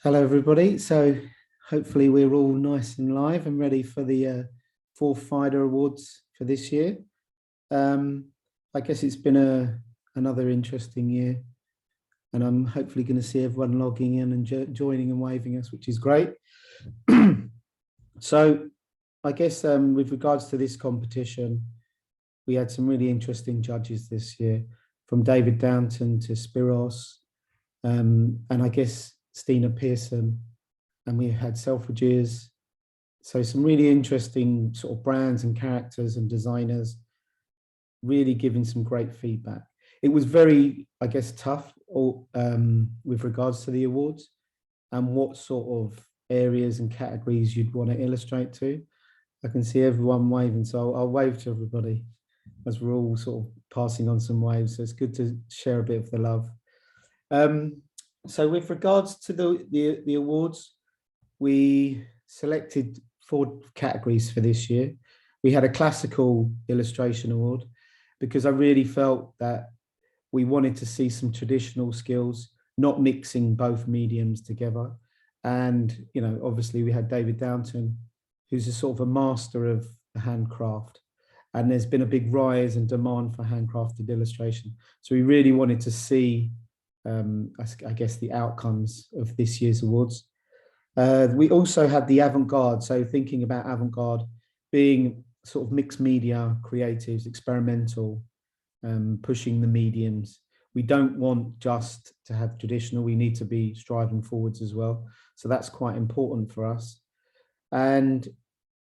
Hello, everybody. So hopefully we're all nice and live and ready for the fourth Fida Awards for this year. I guess it's been another interesting year, and I'm hopefully going to see everyone logging in and joining and waving us, which is great. So I guess with regards to this competition, we had some really interesting judges this year, from David DOWNTON to SPIROS, and I guess STINA PERSSON, and we had SELFRIDGES. So some really interesting sort of brands and characters and designers really giving some great feedback. It was very, I guess, tough with regards to the awards and what sort of areas and categories you'd want to illustrate to. I can see everyone waving, so I'll wave to everybody as we're all sort of passing on some waves. So it's good to share a bit of the love. So with regards to the awards, we selected 4 categories for this year. We had a classical illustration award because I really felt that we wanted to see some traditional skills, not mixing both mediums together. And, you know, obviously we had David DOWNTON, who's a sort of a master of handcraft. And there's been a big rise in demand for handcrafted illustration. So we really wanted to see I guess the outcomes of this year's awards. We also had the Avantgarde, so thinking about Avantgarde being sort of mixed media creatives, experimental, pushing the mediums. We don't want just to have traditional, we need to be striving forwards as well. So that's quite important for us. And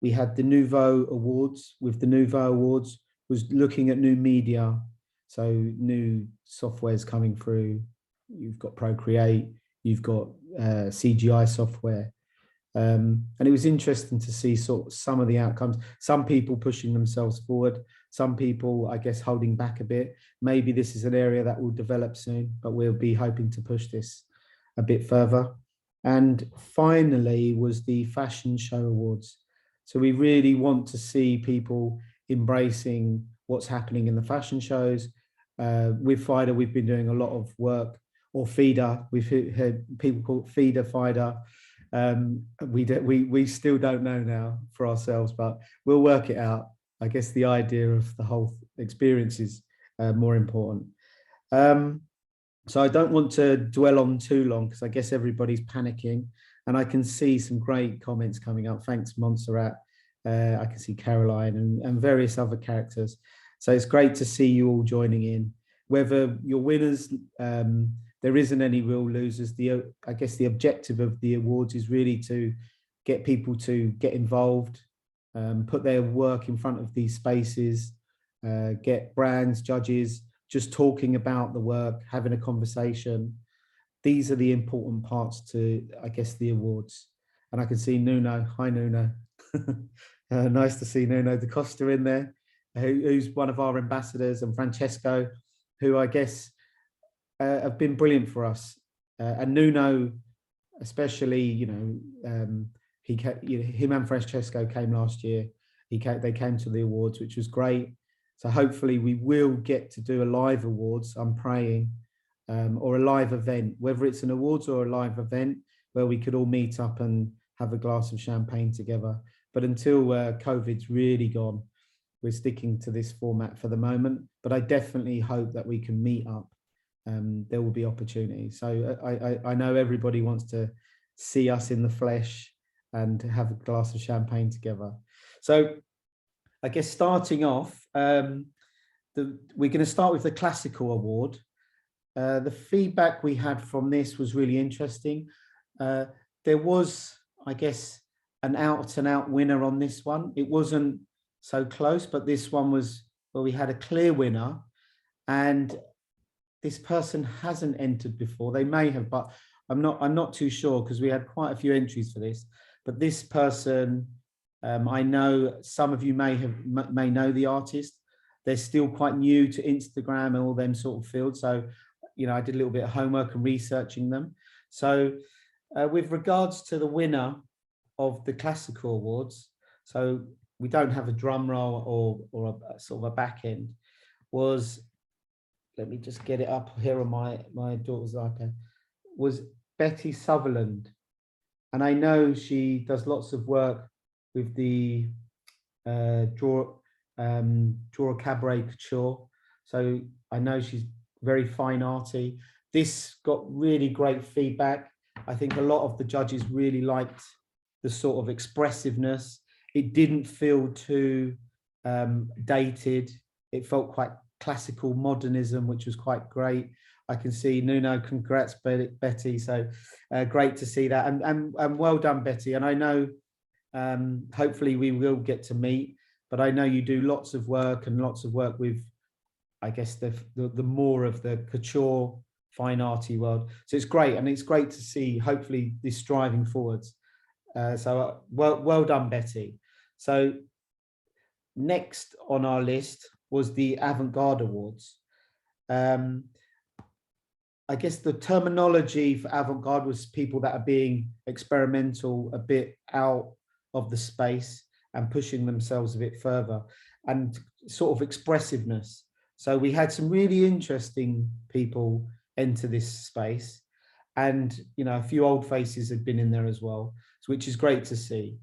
we had the Nouveau Awards. With the Nouveau Awards was looking at new media, so new softwares coming through. You've got Procreate, you've got CGI software. And it was interesting to see sort of some of the outcomes, some people pushing themselves forward, some people, I guess, holding back a bit. Maybe this is an area that will develop soon, but we'll be hoping to push this a bit further. And finally was the Fashion Show Awards. So we really want to see people embracing what's happening in the fashion shows. With Fida, we've been doing a lot of work, or Fida, we've heard people call it Fida. We still don't know now for ourselves, but we'll work it out. I guess the idea of the whole experience is more important. So I don't want to dwell on too long because I guess everybody's panicking, and I can see some great comments coming up. Thanks, Montserrat. I can see Caroline and various other characters. So it's great to see you all joining in. Whether you're winners, there isn't any real losers. I guess the objective of the awards is really to get people to get involved, put their work in front of these spaces, get brands, judges, just talking about the work, having a conversation. These are the important parts to, I guess, the awards. And I can see Nuno. Hi, Nuno. Nice to see Nuno da Costa in there, who's one of our ambassadors, and Francesco, who I guess have been brilliant for us. And Nuno, especially, you know, him and Francesco came last year. They came to the awards, which was great. So hopefully we will get to do a live awards, I'm praying, or a live event, whether it's an awards or a live event where we could all meet up and have a glass of champagne together. But until COVID's really gone, we're sticking to this format for the moment. But I definitely hope that we can meet up. There will be opportunities. So I know everybody wants to see us in the flesh and have a glass of champagne together. So I guess starting off, we're going to start with the Classical Award. The feedback we had from this was really interesting. There was, I guess, an out-and-out winner on this one. It wasn't so close, but this one was where we had a clear winner, and this person hasn't entered before. They may have, but I'm not too sure because we had quite a few entries for this. But this person, I know some of you may know the artist. They're still quite new to Instagram and all them sort of fields. So, you know, I did a little bit of homework and researching them. So with regards to the winner of the Classical Awards, so we don't have a drum roll or a sort of a back end, was, let me just get it up here on my daughter's iPad, was Betty Sutherland. And I know she does lots of work with the draw a cabaret couture. So I know she's very fine arty. This got really great feedback. I think a lot of the judges really liked the sort of expressiveness. It didn't feel too dated. It felt quite classical modernism, which was quite great. I can see Nuno, congrats Betty. So great to see that, and well done, Betty. And I know hopefully we will get to meet, but I know you do lots of work with, I guess, the more of the couture fine arty world. So it's great, and it's great to see hopefully this striving forwards. So well done, Betty. So next on our list was the Avant-Garde Awards. I guess the terminology for avant-garde was people that are being experimental, a bit out of the space and pushing themselves a bit further, and sort of expressiveness. So we had some really interesting people enter this space, and a few old faces had been in there as well, which is great to see.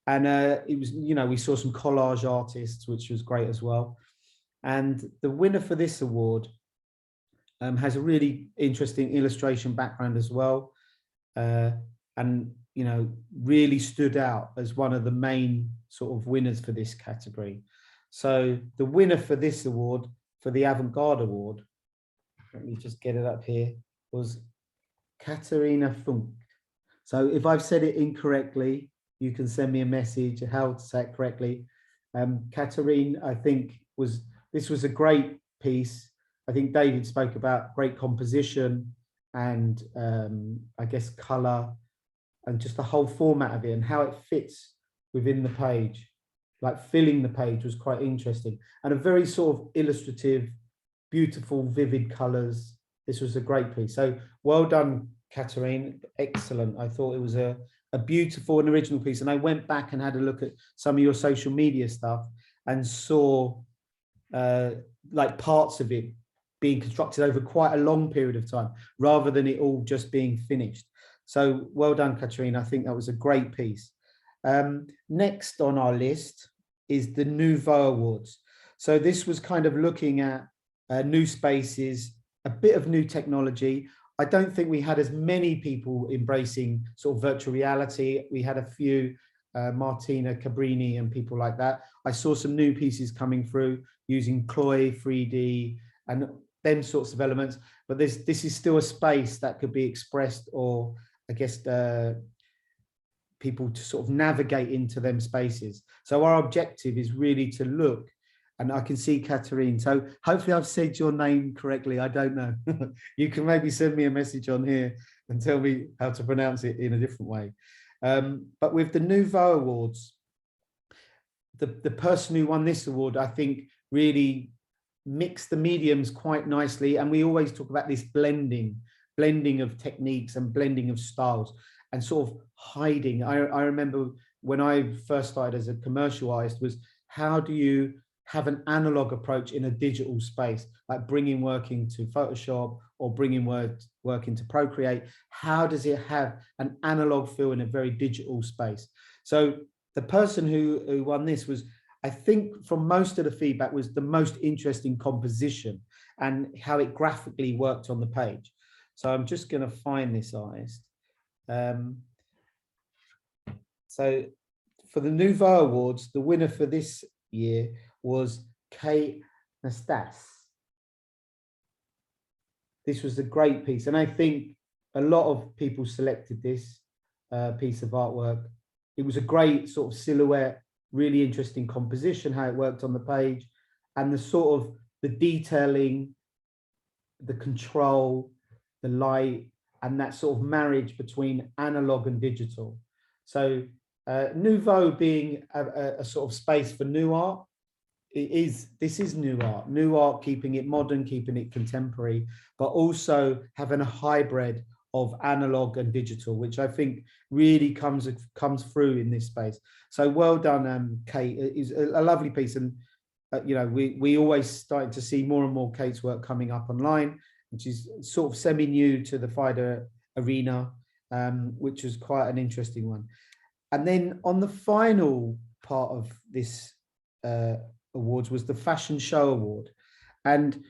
And it was, we saw some collage artists, which was great as well. And the winner for this award has a really interesting illustration background as well, and really stood out as one of the main sort of winners for this category. So the winner for this award, for the Avant-Garde Award, let me just get it up here, was Katharina Funk. So if I've said it incorrectly, you can send me a message how to say it correctly. Katharine, I think this was a great piece. I think David spoke about great composition and I guess color and just the whole format of it and how it fits within the page. Like filling the page was quite interesting, and a very sort of illustrative, beautiful, vivid colors. This was a great piece. So well done, Katharine. Excellent. I thought it was a beautiful and original piece. And I went back and had a look at some of your social media stuff and saw like parts of it being constructed over quite a long period of time, rather than it all just being finished. So well done, Katharine. I think that was a great piece. Next on our list is the Nouveau Awards. So this was kind of looking at new spaces, a bit of new technology. I don't think we had as many people embracing sort of virtual reality. We had a few, Martina Cabrini and people like that. I saw some new pieces coming through using Cloy 3D and them sorts of elements, but this is still a space that could be expressed, or I guess people to sort of navigate into them spaces. So our objective is really to look, and I can see Katharine, so hopefully I've said your name correctly. I don't know. You can maybe send me a message on here and tell me how to pronounce it in a different way. But with the Nouveau Awards, the person who won this award, I think, really mixed the mediums quite nicely. And we always talk about this blending of techniques and blending of styles and sort of hiding. I remember when I first started as a commercial artist, was how do you have an analog approach in a digital space, like bringing work into Photoshop or bringing work into Procreate? How does it have an analog feel in a very digital space? So the person who won this was, I think from most of the feedback, was the most interesting composition and how it graphically worked on the page. So I'm just going to find this artist. So for the Nouveau Awards, the winner for this year was Kate Nastas. This was a great piece, and I think a lot of people selected this piece of artwork. It was a great sort of silhouette, really interesting composition, how it worked on the page, and the sort of the detailing, the control, the light, and that sort of marriage between analog and digital. So Nouveau being a sort of space for new art, this is new art, keeping it modern, keeping it contemporary, but also having a hybrid of analog and digital, which I think really comes through in this space. So well done, Kate. It's a lovely piece, and we always starting to see more and more Kate's work coming up online, which is sort of semi-new to the Fida arena. which was quite an interesting one. And then on the final part of this awards was the Fashion Show Award. And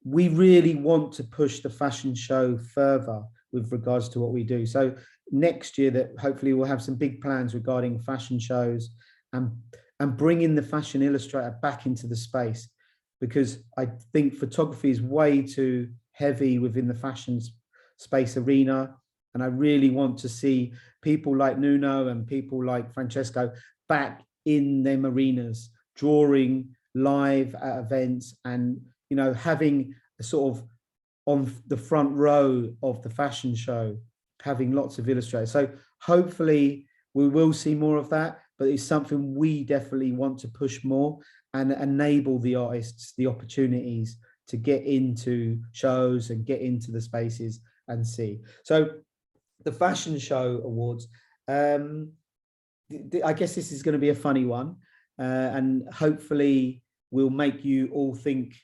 we really want to push the fashion show further with regards to what we do. So next year, that hopefully we'll have some big plans regarding fashion shows and bringing the fashion illustrator back into the space, because I think photography is way too heavy within the fashion space arena. And I really want to see people like Nuno and people like Francesco back in them arenas, drawing live at events, and having a sort of on the front row of the fashion show, having lots of illustrators. So hopefully we will see more of that, but it's something we definitely want to push more and enable the artists the opportunities to get into shows and get into the spaces and see. So the Fashion Show Awards, I guess this is going to be a funny one, and hopefully will make you all think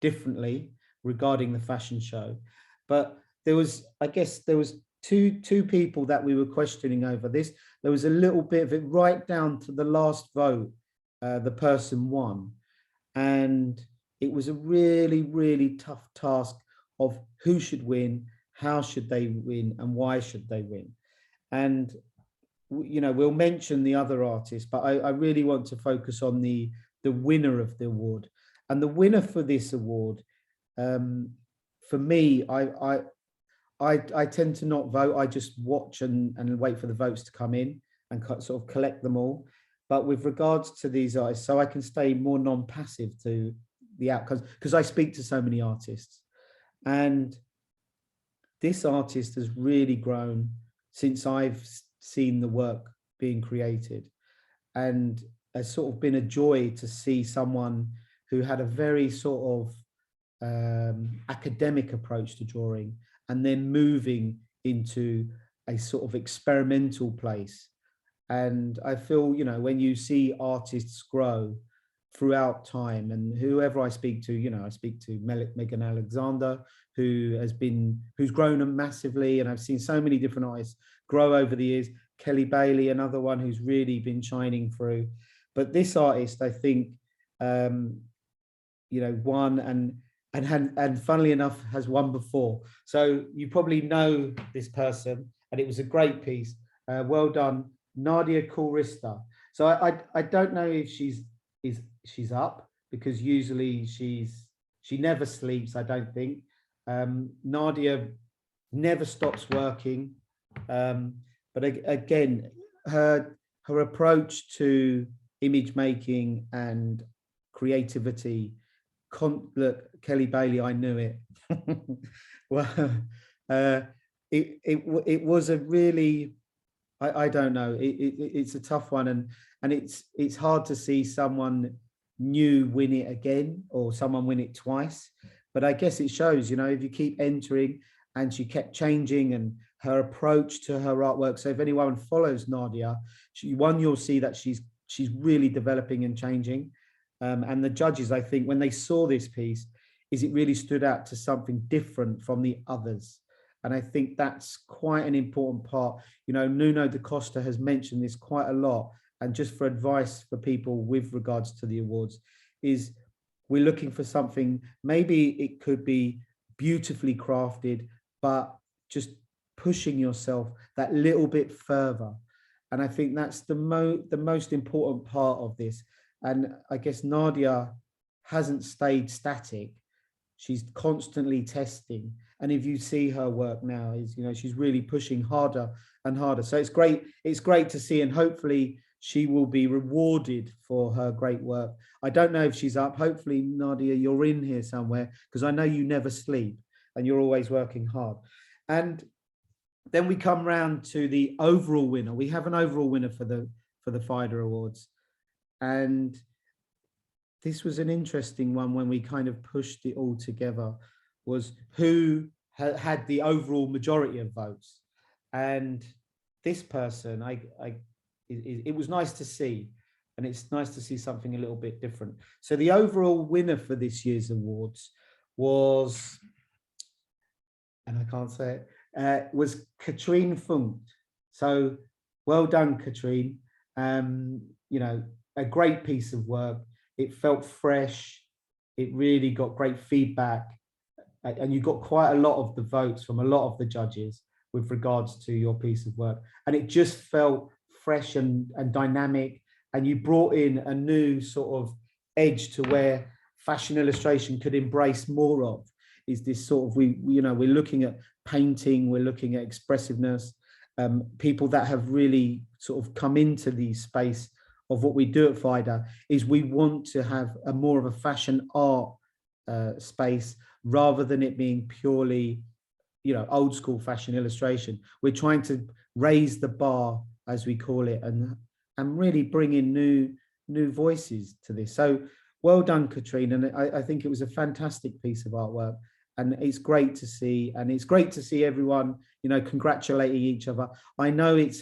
differently regarding the fashion show. But there was two people that we were questioning over this. There was a little bit of it right down to the last vote. The person won, and it was a really, really tough task of who should win, how should they win, and why should they win. And we'll mention the other artists, but I really want to focus on the winner of the award. And the winner for this award, for me, I tend to not vote. I just watch and wait for the votes to come in and sort of collect them all. But with regards to these artists, so I can stay more non-passive to the outcomes, because I speak to so many artists. And this artist has really grown since I've seen the work being created, and has sort of been a joy to see someone who had a very sort of academic approach to drawing, and then moving into a sort of experimental place. And I feel, when you see artists grow throughout time, and whoever I speak to, I speak to Megan Alexander, who's grown massively, and I've seen so many different artists grow over the years. Kelly Bailey, another one who's really been shining through. But this artist, I think, won and funnily enough has won before. So you probably know this person, and it was a great piece. Well done, Nadia Corista. So I don't know if she's up, because usually she never sleeps, I don't think. Nadia never stops working. But again, her approach to image making and creativity. Look, Kelly Bailey, I knew it. Well, it was a really, I don't know. It's a tough one, and it's hard to see someone new win it again, or someone win it twice. But I guess it shows, if you keep entering, and she kept changing, and her approach to her artwork. So if anyone follows Nadia, you'll see that she's really developing and changing. And the judges, I think, when they saw this piece, it really stood out to something different from the others. And I think that's quite an important part. Nuno da Costa has mentioned this quite a lot. And just for advice for people with regards to the awards, is we're looking for something, maybe it could be beautifully crafted, but just pushing yourself that little bit further. And I think that's the most important part of this. And I guess Nadia hasn't stayed static. She's constantly testing. And if you see her work now, she's really pushing harder and harder. So it's great to see, and hopefully she will be rewarded for her great work. I don't know if she's up. Hopefully, Nadia, you're in here somewhere, because I know you never sleep and you're always working hard. And then we come round to the overall winner. We have an overall winner for the Fida Awards. And this was an interesting one when we kind of pushed it all together, was who had the overall majority of votes. And this person, it was nice to see, and it's nice to see something a little bit different. So the overall winner for this year's awards was, and I can't say it, was Katrine Funk. So well done, Katrine. You know, a great piece of work. It felt fresh. It really got great feedback. And you got quite a lot of the votes from a lot of the judges with regards to your piece of work. And it just felt fresh and dynamic. And you brought in a new sort of edge to where fashion illustration could embrace more of, is this sort of, we're looking at painting, we're looking at expressiveness, people that have really sort of come into the space of what we do at Fida, is we want to have a more of a fashion art space rather than it being purely, old school fashion illustration. We're trying to raise the bar, as we call it, and really bring in new voices to this. So well done, Katrine. And I think it was a fantastic piece of artwork. And it's great to see, everyone, congratulating each other. I know it's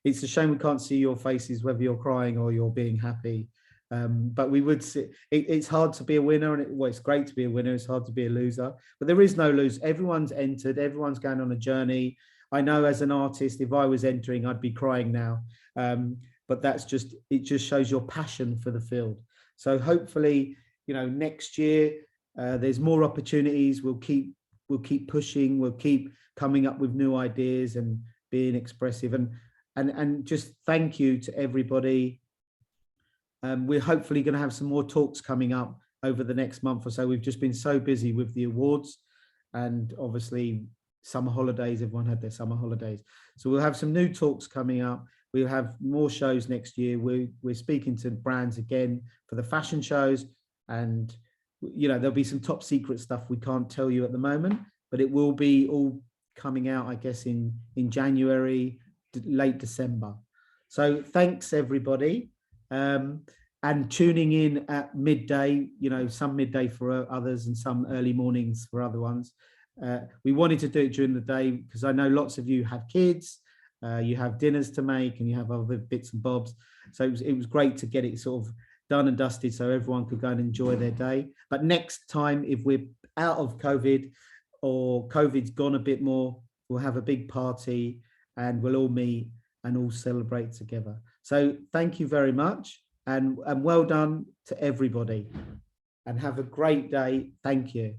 it's a shame we can't see your faces, whether you're crying or you're being happy. But we would see, it's hard to be a winner, and it's great to be a winner. It's hard to be a loser, but there is no lose. Everyone's entered, everyone's going on a journey. I know as an artist, if I was entering, I'd be crying now. But it just shows your passion for the field. So hopefully, next year, there's more opportunities. We'll keep pushing. We'll keep coming up with new ideas and being expressive. And just thank you to everybody. We're hopefully going to have some more talks coming up over the next month or so. We've just been so busy with the awards, and obviously summer holidays. Everyone had their summer holidays. So we'll have some new talks coming up. We'll have more shows next year. We're speaking to brands again for the fashion shows, and there'll be some top secret stuff we can't tell you at the moment, but it will be all coming out, I guess, in January, late December. So thanks everybody, and tuning in at midday. Some midday for others and some early mornings for other ones. We wanted to do it during the day because I know lots of you have kids. You have dinners to make and you have other bits and bobs. So it was great to get it sort of done and dusted so everyone could go and enjoy their day. But next time, if we're out of COVID or COVID's gone a bit more, we'll have a big party and we'll all meet and all celebrate together. So thank you very much, and well done to everybody, and have a great day. Thank you.